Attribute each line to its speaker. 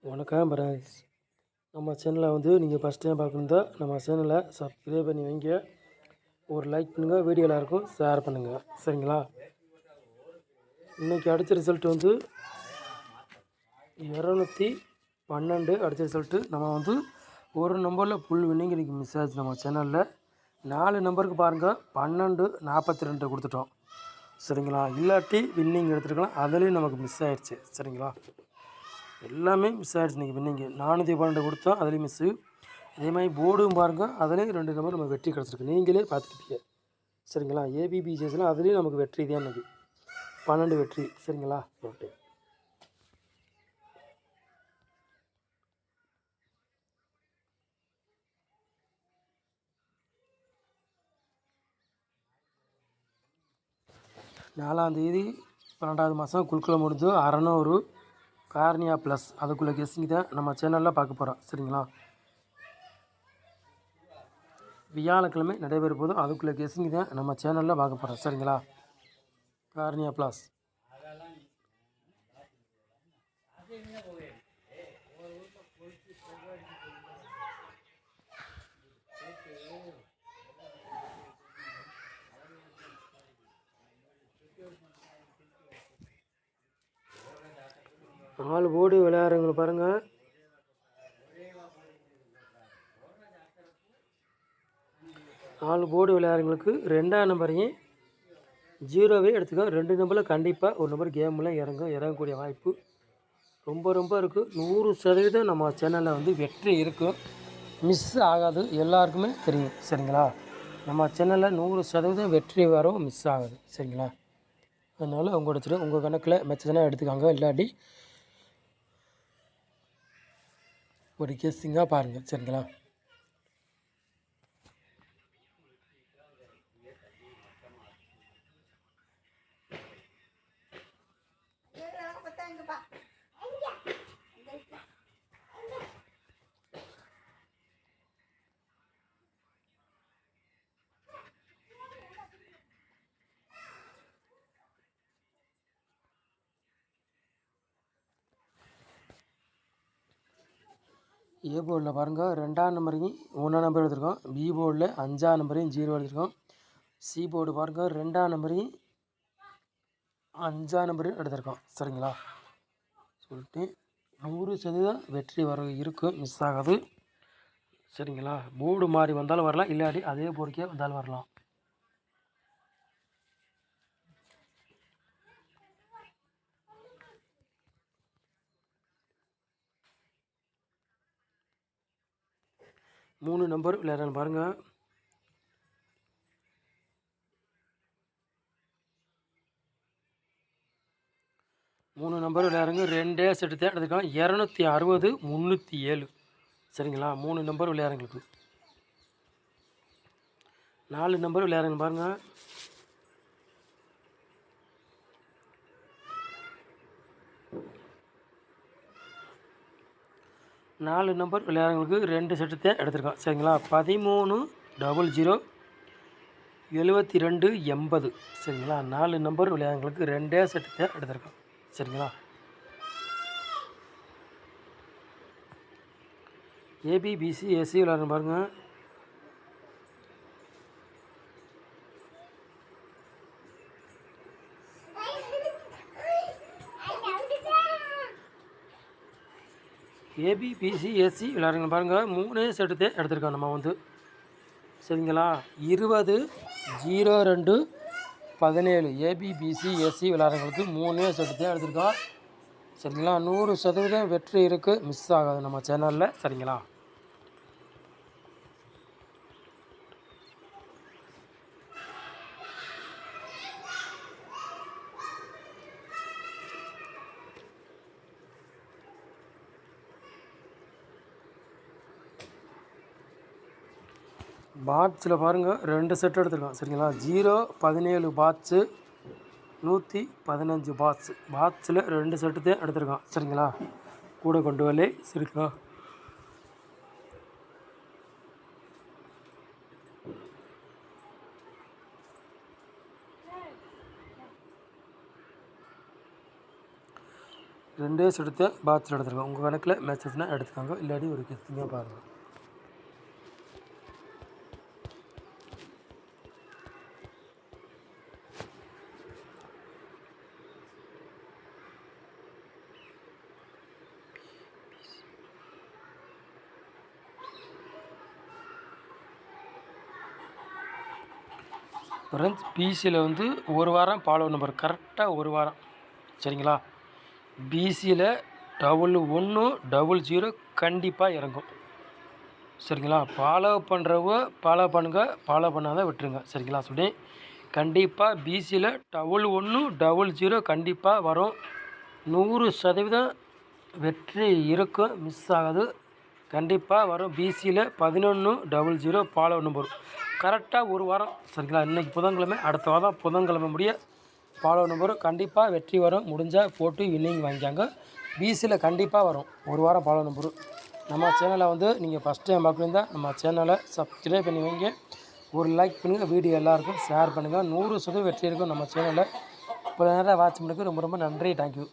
Speaker 1: வணக்கம் பிரதர்ஸ். நம்ம சேனலை நீங்கள் ஃபஸ்ட் டைம் பார்க்கணுந்தா நம்ம சேனலை சப்ஸ்கிரைப் பண்ணி வைங்க. ஒரு லைக் பண்ணுங்கள், வீடியோ எல்லாருக்கும் ஷேர் பண்ணுங்கள். சரிங்களா? இன்றைக்கி அடித்த ரிசல்ட் 212 அடித்த ரிசல்ட்டு. நம்ம ஒரு நம்பரில் ஃபுல் வின்னிங் இன்றைக்கி மிஸ் ஆச்சு. நம்ம சேனலில் 4 நம்பருக்கு பாருங்கள் 12:42 கொடுத்துட்டோம். சரிங்களா? இல்லாட்டி வின்னிங் எடுத்துருக்கலாம், அதுலேயும் நமக்கு மிஸ் ஆயிடுச்சு. சரிங்களா? எல்லாமே மிஸ் ஆகிடுச்சு. இன்றைக்கி வின்னிங்கு 412 கொடுத்தோம், அதுலேயும் மிஸ்ஸு. இதே மாதிரி போர்டும் பாருங்கள், அதுலேயும் 2 நம்பர் நமக்கு வெற்றி கிடச்சிருக்கு. நீங்களே பார்த்துக்கிட்டீங்க. சரிங்களா? ஏபிபிசிஎஸ்லாம் அதுலேயும் நமக்கு வெற்றி தான். இன்றைக்கி 12 வெற்றி. சரிங்களா? ஓகே. நாலாந்தேதி 12வது மாதம் குழுக்களை முடிஞ்சு 600 கார்னியா ப்ளஸ் அதுக்குள்ளே கெஸ்ஸிங் தான் நம்ம சேனலில் பார்க்க போகிறோம். சரிங்களா? வியாழக்கிழமை நடைபெற போதும் அதுக்குள்ளே கெஸ்ஸிங் தான் நம்ம சேனலில் பார்க்க போகிறோம். சரிங்களா? கார்னியா ப்ளஸ் 4 போர்டு விளையாடுறவங்களை பாருங்கள். நாலு போர்டு விளையாடுறவங்களுக்கு 2ஆம் நம்பரையும் 0வே எடுத்துக்கோ. 2 நம்பரில் கண்டிப்பாக ஒரு நம்பர் கேமில் இறங்கக்கூடிய வாய்ப்பு ரொம்ப இருக்குது. 100% நம்ம சேனலில் வெற்றி இருக்கும், மிஸ் ஆகாது. எல்லாருக்குமே தெரியும். சரிங்களா? நம்ம சேனலில் 100% வெற்றி வரும், மிஸ் ஆகாது. சரிங்களா? அதனால் உங்கள் கணக்கில் மெச்சனா எடுத்துக்காங்க. இல்லாட்டி ஒரு கெஸ்ஸிங்காக பாருங்கள். சரிங்களா? ஏ போர்டில் பாருங்கள் 2ஆம் நம்பரையும் 1ஆம் நம்பர் எடுத்துருக்கோம். பி போர்டில் 5ஆம் நம்பரையும் 0 எடுத்துருக்கோம். சி போர்டு பாருங்கள் 2ஆம் நம்பரையும் 5ஆம் நம்பரையும் எடுத்துருக்கோம். சரிங்களா? சொல்லிட்டு 100% வெற்றி இருக்கும், மிஸ் ஆகாது. சரிங்களா? போர்டு மாறி வந்தாலும் வரலாம், இல்லாட்டி அதே போர்டுக்கே வந்தாலும் வரலாம். மூணு நம்பர் விளையாடுறாங்க பாருங்கள். மூணு நம்பர் விளையாடுறங்க 2 செட்டு தான் எடுத்துக்கலாம். 260 307. சரிங்களா? 3 நம்பர் விளையாடுறங்களுக்கு. 4 நம்பர் விளையாடுறங்க பாருங்கள். 4 நம்பர் விளையாடுறவங்களுக்கு 2 செட்டு தான் எடுத்துருக்கோம். சரிங்களா? 13 00 72 80. சரிங்களா? 4 நம்பர் விளையாடுறவங்களுக்கு 2 செட்டு தான் எடுத்துருக்கோம். சரிங்களா? ஏபிபிசி எஸ்சி விளையாடுற பாருங்கள். ஏபிபிசி எஸ்சி விளையாடுங்க பாருங்கள். 3 செட்டு தான் எடுத்துருக்கோம் நம்ம சரிங்களா? 20 02 17 ஏபிபிசி எஸ்சி விளையாடுறவங்களுக்கு 3 செட்டு தான் எடுத்துருக்கோம். சரிங்களா? 100% வெற்றி இருக்குது, மிஸ் ஆகாது நம்ம சேனலில். சரிங்களா? பாட்ஸில் பாருங்கள் 2 செட் எடுத்துருக்கோம். சரிங்களா? 017 பாட்ஸு 115 பாட்ஸில் 2 செட்டு தான் எடுத்துருக்கோம். சரிங்களா? கூட கொண்டு வரலே. சரிங்களா? 2 டேஸ் எடுத்து பாக்ஸில் எடுத்துருக்கோம். உங்கள் கணக்கில் மெசேஜ்னா எடுத்துக்கோங்க, இல்லாட்டி ஒரு கெஸ்டிங்க பாருங்கள். ஃப்ரெண்ட்ஸ், பிசியில் வந்து ஒரு வாரம் ஃபாலோ நம்பர் கரெக்டாக ஒரு வாரம். சரிங்களா? பிசியில் 1100 கண்டிப்பாக இறங்கும். சரிங்களா? ஃபாலோ பண்ணுறவங்க ஃபாலோ பண்ணுங்கள், ஃபாலோ பண்ணாத விட்டுருங்க. சரிங்களா? சொல்லி கண்டிப்பாக பிசியில் 1100 கண்டிப்பாக வரும். 100% வெற்றி இருக்கும், மிஸ் ஆகாது, கண்டிப்பாக வரும். பிசியில் 1100 ஃபாலோ நம்பர் கரெக்டாக ஒரு வாரம். சரிங்களா? இன்றைக்கி புதன்கிழமை, அடுத்த வாரம் புதன்கிழமை முடிய ஃபாலோ நம்பர் கண்டிப்பாக வெற்றி வரும். முடிஞ்சால் போட்டு வின்னிங் வாங்கிக்காங்க. பிசியில் கண்டிப்பாக வரும் ஒரு வாரம் ஃபாலோ நம்பர். நம்ம சேனலை வந்து நீங்கள் ஃபஸ்ட் டைம் பார்க்குறீங்க, நம்ம சேனலை சப்ஸ்கிரைப் பண்ணி வைங்க, ஒரு லைக் பண்ணுங்கள், வீடியோ எல்லாருக்கும் ஷேர் பண்ணுங்கள். 100% வெற்றி இருக்கும் நம்ம சேனலில். இப்போ நேரம் வாட்ச் பண்ணுறதுக்கு ரொம்ப ரொம்ப நன்றி. தேங்க்யூ.